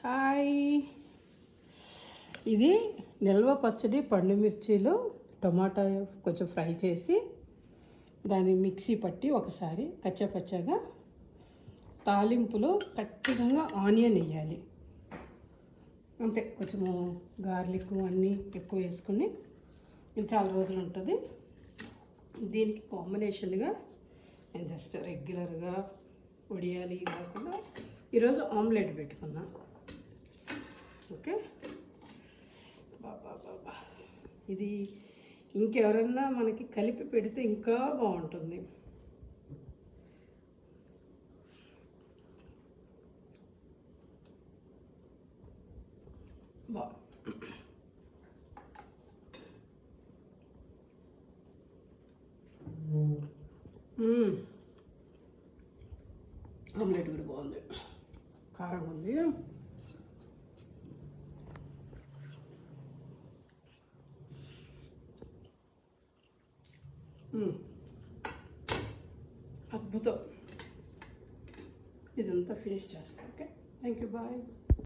Hi. ఇది నిల్వ పచ్చడి, పండు మిర్చీలు, టమాటా కొంచెం ఫ్రై చేసి దాన్ని మిక్సీ పట్టి ఒకసారి కచ్చాపచ్చాగా తాలింపులో ఖచ్చితంగా ఆనియన్ వేయాలి. అంతే, కొంచెము గార్లిక్ అన్నీ ఎక్కువ వేసుకుని ఇది చాలా రోజులు ఉంటుంది. దీనికి కాంబినేషన్గా నేను జస్ట్ రెగ్యులర్గా వడియాలి కాకుండా ఈరోజు ఆమ్లెట్ పెట్టుకున్నా. ఓకే, బాబా బాబా, ఇది ఇంకెవరన్నా మనకి కలిపి పెడితే ఇంకా బాగుంటుంది. బా ఆమ్లెట్ కూడా బాగుంది, కారం ఉంది. అద్భుతం. ఇదంతా ఫినిష్ చేస్తాను. Okay, thank you, bye.